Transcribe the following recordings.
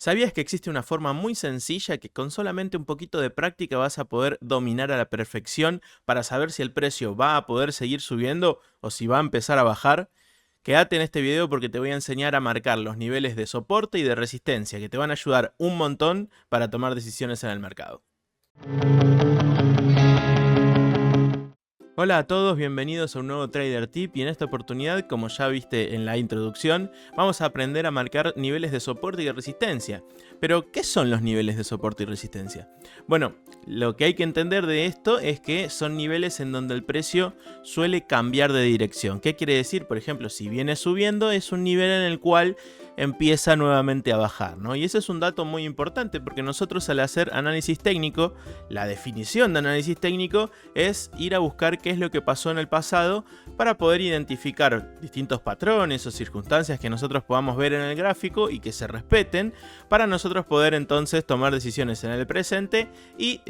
¿Sabías que existe una forma muy sencilla que con solamente un poquito de práctica vas a poder dominar a la perfección para saber si el precio va a poder seguir subiendo o si va a empezar a bajar? Quédate en este video porque te voy a enseñar a marcar los niveles de soporte y de resistencia que te van a ayudar un montón para tomar decisiones en el mercado. Hola a todos, bienvenidos a un nuevo Trader Tip y en esta oportunidad, como ya viste en la introducción, vamos a aprender a marcar niveles de soporte y de resistencia. Pero, ¿qué son los niveles de soporte y resistencia? Bueno, lo que hay que entender de esto es que son niveles en donde el precio suele cambiar de dirección. ¿Qué quiere decir? Por ejemplo, si viene subiendo es un nivel en el cual empieza nuevamente a bajar, ¿no? Y ese es un dato muy importante porque nosotros al hacer análisis técnico, la definición de análisis técnico es ir a buscar qué es lo que pasó en el pasado para poder identificar distintos patrones o circunstancias que nosotros podamos ver en el gráfico y que se respeten para nosotros poder entonces tomar decisiones en el presente y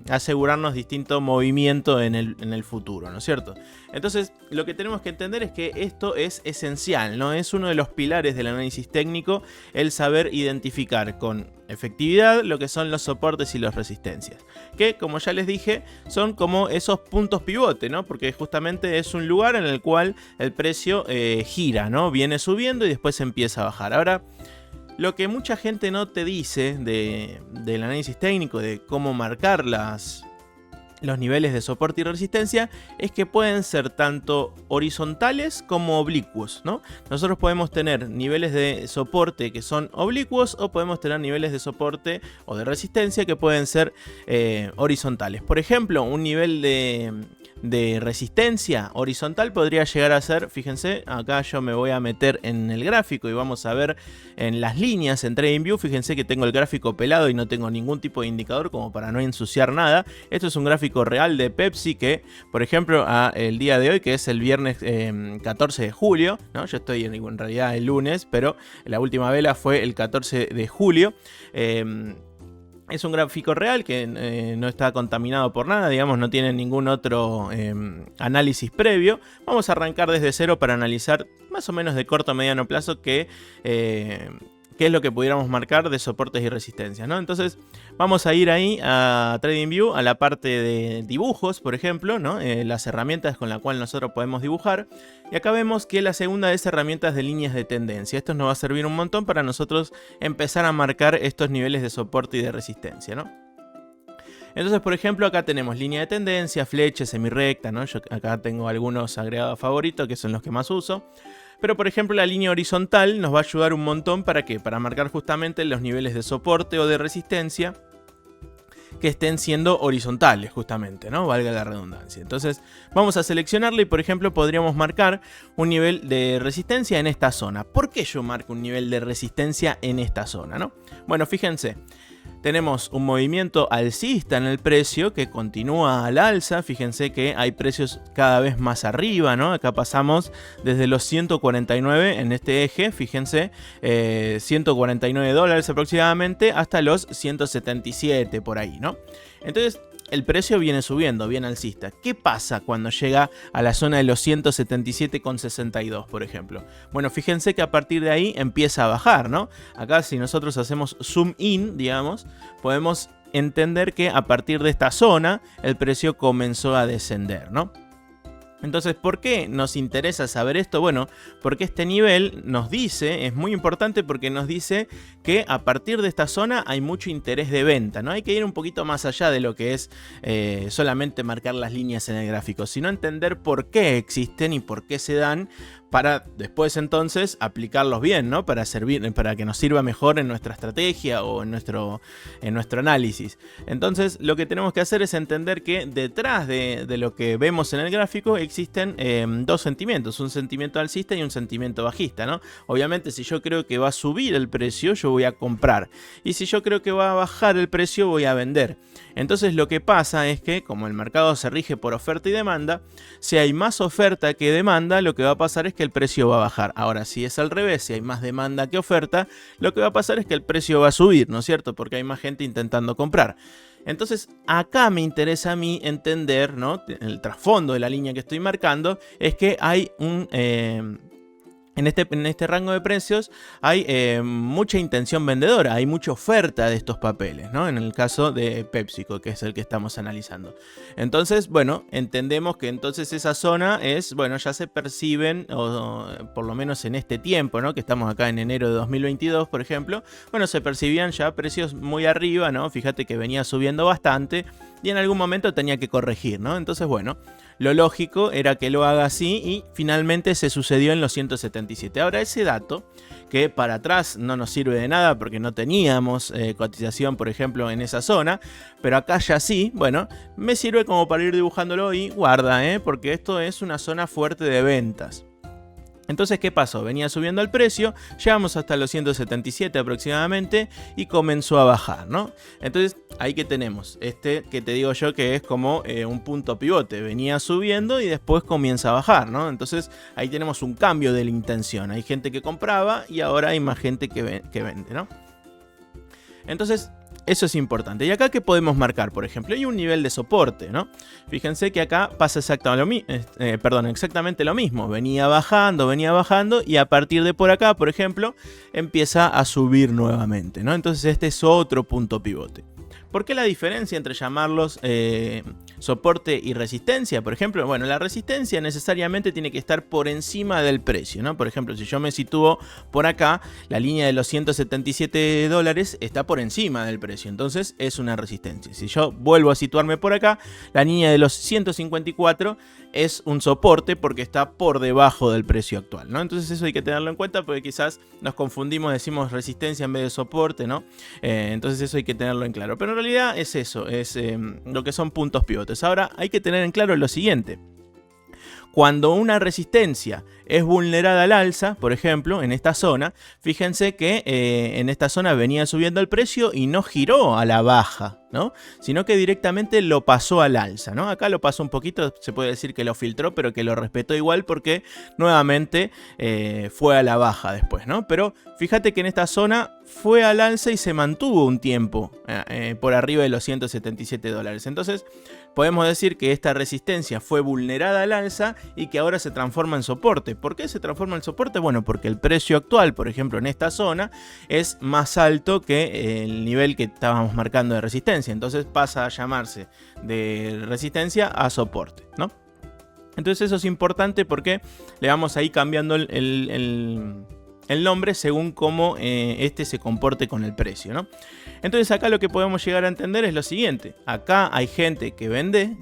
asegurarnos distinto movimiento en el futuro, ¿no es cierto? Entonces, lo que tenemos que entender es que esto es esencial, ¿no? Es uno de los pilares del análisis técnico, el saber identificar con efectividad lo que son los soportes y las resistencias, que como ya les dije son como esos puntos pivote, ¿no? Porque justamente es un lugar en el cual el precio gira, ¿no? Viene subiendo y después empieza a bajar. Ahora, lo que mucha gente no te dice del análisis técnico, de cómo marcar los niveles de soporte y resistencia, es que pueden ser tanto horizontales como oblicuos, ¿no? Nosotros podemos tener niveles de soporte que son oblicuos o podemos tener niveles de soporte o de resistencia que pueden ser horizontales. Por ejemplo, un nivel de resistencia horizontal podría llegar a ser, fíjense, acá yo me voy a meter en el gráfico y vamos a ver en las líneas en TradingView. Fíjense que tengo el gráfico pelado y no tengo ningún tipo de indicador como para no ensuciar nada. Esto es un gráfico real de Pepsi que, por ejemplo, el día de hoy, que es el viernes 14 de julio, ¿no? Yo estoy en realidad el lunes, pero la última vela fue el 14 de julio. Es un gráfico real que no está contaminado por nada, digamos, no tiene ningún otro análisis previo. Vamos a arrancar desde cero para analizar más o menos de corto a mediano plazo qué es lo que pudiéramos marcar de soportes y resistencias, ¿no? Entonces vamos a ir ahí a TradingView, a la parte de dibujos, por ejemplo, ¿no? Las herramientas con las cuales nosotros podemos dibujar. Y acá vemos que la segunda es herramientas de líneas de tendencia. Esto nos va a servir un montón para nosotros empezar a marcar estos niveles de soporte y de resistencia, ¿no? Entonces, por ejemplo, acá tenemos línea de tendencia, flecha, semirrecta, ¿no? Yo acá tengo algunos agregados favoritos que son los que más uso. Pero por ejemplo la línea horizontal nos va a ayudar un montón ¿para qué? Para marcar justamente los niveles de soporte o de resistencia que estén siendo horizontales justamente, ¿no? Valga la redundancia. Entonces vamos a seleccionarlo y por ejemplo podríamos marcar un nivel de resistencia en esta zona. ¿Por qué yo marco un nivel de resistencia en esta zona, no? Bueno, fíjense. Tenemos un movimiento alcista en el precio que continúa al alza. Fíjense que hay precios cada vez más arriba, ¿no? Acá pasamos desde los 149 en este eje, fíjense, 149 dólares aproximadamente hasta los 177 por ahí, ¿no? Entonces el precio viene subiendo, viene alcista. ¿Qué pasa cuando llega a la zona de los 177,62, por ejemplo? Bueno, fíjense que a partir de ahí empieza a bajar, ¿no? Acá si nosotros hacemos zoom in, digamos, podemos entender que a partir de esta zona el precio comenzó a descender, ¿no? Entonces, ¿por qué nos interesa saber esto? Bueno, porque este nivel nos dice, es muy importante porque nos dice que a partir de esta zona hay mucho interés de venta, ¿no? Hay que ir un poquito más allá de lo que es solamente marcar las líneas en el gráfico, sino entender por qué existen y por qué se dan para después entonces aplicarlos bien, ¿no? Para que nos sirva mejor en nuestra estrategia o en nuestro análisis. Entonces lo que tenemos que hacer es entender que detrás de lo que vemos en el gráfico existen dos sentimientos, un sentimiento alcista y un sentimiento bajista, ¿no? Obviamente si yo creo que va a subir el precio, yo voy a comprar, y si yo creo que va a bajar el precio, voy a vender. Entonces lo que pasa es que como el mercado se rige por oferta y demanda, si hay más oferta que demanda, lo que va a pasar es que el precio va a bajar. Ahora, si es al revés, si hay más demanda que oferta, lo que va a pasar es que el precio va a subir, ¿no es cierto? Porque hay más gente intentando comprar. Entonces, acá me interesa a mí entender, ¿no? El trasfondo de la línea que estoy marcando es que hay En este rango de precios hay mucha intención vendedora, hay mucha oferta de estos papeles, ¿no? En el caso de PepsiCo, que es el que estamos analizando. Entonces, bueno, entendemos que entonces esa zona es, bueno, ya se perciben, o por lo menos en este tiempo, ¿no? Que estamos acá en enero de 2022, por ejemplo, bueno, se percibían ya precios muy arriba, ¿no? Fíjate que venía subiendo bastante y en algún momento tenía que corregir, ¿no? Entonces, bueno, lo lógico era que lo haga así y finalmente se sucedió en los 177. Ahora, ese dato, que para atrás no nos sirve de nada porque no teníamos cotización, por ejemplo, en esa zona, pero acá ya sí, bueno, me sirve como para ir dibujándolo y guarda, porque esto es una zona fuerte de ventas. Entonces, ¿qué pasó? Venía subiendo el precio, llegamos hasta los 177 aproximadamente y comenzó a bajar, ¿no? Entonces, ahí que tenemos, que te digo yo que es como un punto pivote, venía subiendo y después comienza a bajar, ¿no? Entonces, ahí tenemos un cambio de la intención, hay gente que compraba y ahora hay más gente que vende, ¿no? Entonces, eso es importante. ¿Y acá qué podemos marcar? Por ejemplo, hay un nivel de soporte, ¿no? Fíjense que acá pasa exactamente lo mismo. Venía bajando y a partir de por acá, por ejemplo, empieza a subir nuevamente, ¿no? Entonces este es otro punto pivote. ¿Por qué la diferencia entre llamarlos soporte y resistencia? Por ejemplo, bueno, la resistencia necesariamente tiene que estar por encima del precio, ¿no? Por ejemplo, si yo me sitúo por acá, la línea de los 177 dólares está por encima del precio, entonces es una resistencia. Si yo vuelvo a situarme por acá, la línea de los 154 es un soporte porque está por debajo del precio actual, ¿no? Entonces eso hay que tenerlo en cuenta porque quizás nos confundimos, decimos resistencia en vez de soporte, ¿no? Entonces eso hay que tenerlo en claro. Pero en realidad es eso, es lo que son puntos pivotes. Ahora hay que tener en claro lo siguiente. Cuando una resistencia es vulnerada al alza, por ejemplo, en esta zona, fíjense que en esta zona venía subiendo el precio y no giró a la baja, ¿no? Sino que directamente lo pasó al alza, ¿no? Acá lo pasó un poquito, se puede decir que lo filtró, pero que lo respetó igual porque nuevamente fue a la baja después, ¿no? Pero fíjate que en esta zona fue al alza y se mantuvo un tiempo por arriba de los 177 dólares. Entonces, podemos decir que esta resistencia fue vulnerada al alza y que ahora se transforma en soporte. ¿Por qué se transforma en soporte? Bueno, porque el precio actual, por ejemplo, en esta zona, es más alto que el nivel que estábamos marcando de resistencia. Entonces pasa a llamarse de resistencia a soporte, ¿no? Entonces eso es importante porque le vamos a ir cambiando el nombre según cómo se comporte con el precio, ¿no? Entonces acá lo que podemos llegar a entender es lo siguiente. Acá hay gente que vende,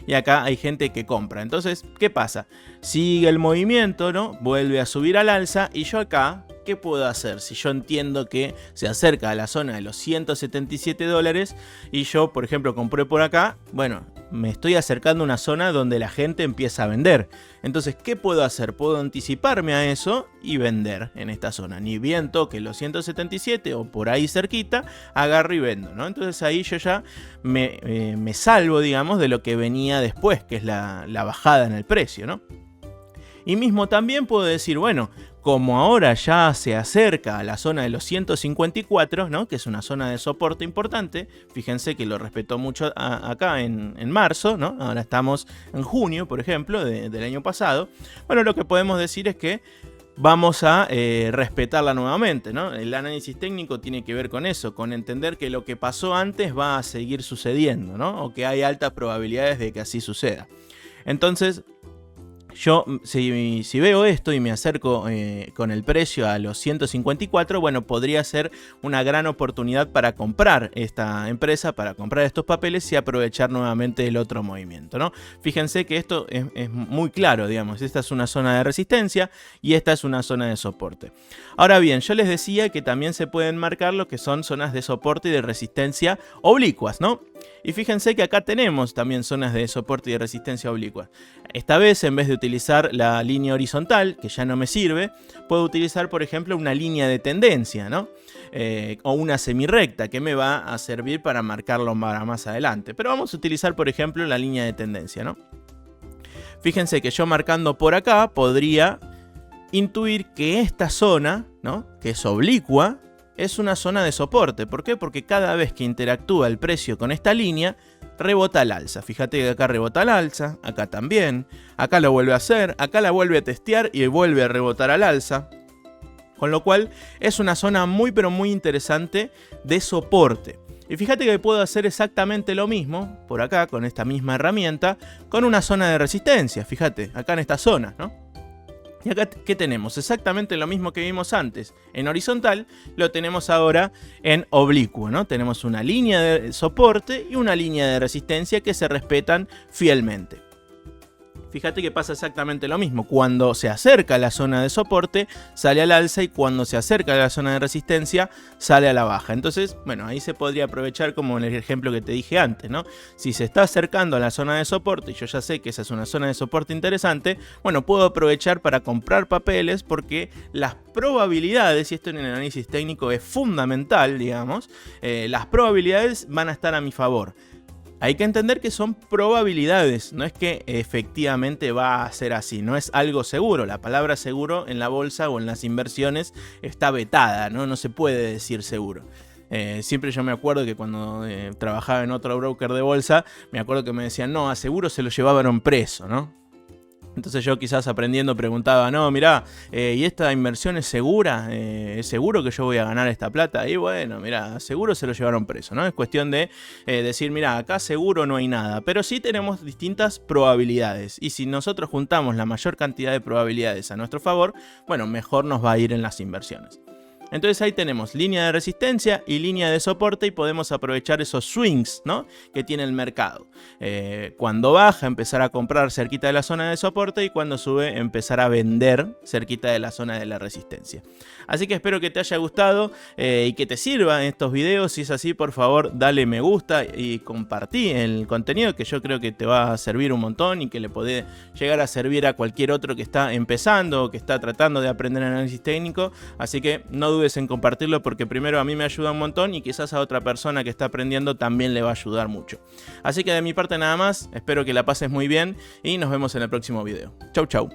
y acá hay gente que compra. Entonces, ¿qué pasa? Sigue el movimiento, ¿no? Vuelve a subir al alza y yo acá, ¿qué puedo hacer? Si yo entiendo que se acerca a la zona de los 177 dólares y yo, por ejemplo, compré por acá, bueno, me estoy acercando a una zona donde la gente empieza a vender. Entonces, ¿qué puedo hacer? Puedo anticiparme a eso y vender en esta zona. Ni bien toque los 177 o por ahí cerquita, agarro y vendo, ¿no? Entonces ahí yo ya me salvo, digamos, de lo que venía después, que es la bajada en el precio, ¿no? Y mismo también puedo decir, bueno, como ahora ya se acerca a la zona de los 154, ¿no? Que es una zona de soporte importante, fíjense que lo respetó mucho acá en marzo, ¿no? Ahora estamos en junio, por ejemplo, del año pasado. Bueno, lo que podemos decir es que vamos a respetarla nuevamente, ¿no? El análisis técnico tiene que ver con eso, con entender que lo que pasó antes va a seguir sucediendo, ¿no? O que hay altas probabilidades de que así suceda. Entonces, yo, si veo esto y me acerco con el precio a los 154, bueno, podría ser una gran oportunidad para comprar esta empresa, para comprar estos papeles y aprovechar nuevamente el otro movimiento, ¿no? Fíjense que esto es muy claro, digamos, esta es una zona de resistencia y esta es una zona de soporte. Ahora bien, yo les decía que también se pueden marcar lo que son zonas de soporte y de resistencia oblicuas, ¿no? Y fíjense que acá tenemos también zonas de soporte y de resistencia oblicuas. Esta vez, en vez de utilizar la línea horizontal, que ya no me sirve, puedo utilizar, por ejemplo, una línea de tendencia, ¿no? O una semirrecta, que me va a servir para marcarlo para más adelante. Pero vamos a utilizar, por ejemplo, la línea de tendencia, ¿no? Fíjense que yo marcando por acá podría intuir que esta zona, ¿no? Que es oblicua, es una zona de soporte. ¿Por qué? Porque cada vez que interactúa el precio con esta línea, rebota al alza. Fíjate que acá rebota al alza, acá también, acá lo vuelve a hacer, acá la vuelve a testear y vuelve a rebotar al alza. Con lo cual es una zona muy pero muy interesante de soporte. Y fíjate que puedo hacer exactamente lo mismo por acá con esta misma herramienta con una zona de resistencia. Fíjate, acá en esta zona, ¿no? Y acá, ¿qué tenemos? Exactamente lo mismo que vimos antes en horizontal, lo tenemos ahora en oblicuo, ¿no? Tenemos una línea de soporte y una línea de resistencia que se respetan fielmente. Fíjate que pasa exactamente lo mismo. Cuando se acerca a la zona de soporte, sale al alza, y cuando se acerca a la zona de resistencia, sale a la baja. Entonces, bueno, ahí se podría aprovechar como en el ejemplo que te dije antes, ¿no? Si se está acercando a la zona de soporte, y yo ya sé que esa es una zona de soporte interesante, bueno, puedo aprovechar para comprar papeles, porque las probabilidades, y esto en el análisis técnico es fundamental, digamos, las probabilidades van a estar a mi favor. Hay que entender que son probabilidades, no es que efectivamente va a ser así, no es algo seguro. La palabra seguro en la bolsa o en las inversiones está vetada, no se puede decir seguro. Siempre yo me acuerdo que cuando trabajaba en otro broker de bolsa, me acuerdo que me decían, no, a seguro se lo llevaron preso, ¿no? Entonces yo quizás aprendiendo preguntaba, no, mirá, ¿y esta inversión es segura? ¿Es seguro que yo voy a ganar esta plata? Y bueno, mirá, seguro se lo llevaron preso, ¿no? Es cuestión de decir, mirá, acá seguro no hay nada, pero sí tenemos distintas probabilidades. Y si nosotros juntamos la mayor cantidad de probabilidades a nuestro favor, bueno, mejor nos va a ir en las inversiones. Entonces ahí tenemos línea de resistencia y línea de soporte, y podemos aprovechar esos swings, ¿no?, que tiene el mercado. Cuando baja, empezar a comprar cerquita de la zona de soporte, y cuando sube, empezar a vender cerquita de la zona de la resistencia. Así que espero que te haya gustado y que te sirvan estos videos. Si es así, por favor, dale me gusta y compartí el contenido, que yo creo que te va a servir un montón y que le puede llegar a servir a cualquier otro que está empezando o que está tratando de aprender análisis técnico. Así que no dudes en compartirlo, porque primero a mí me ayuda un montón y quizás a otra persona que está aprendiendo también le va a ayudar mucho. Así que de mi parte nada más, espero que la pases muy bien y nos vemos en el próximo video. Chau chau.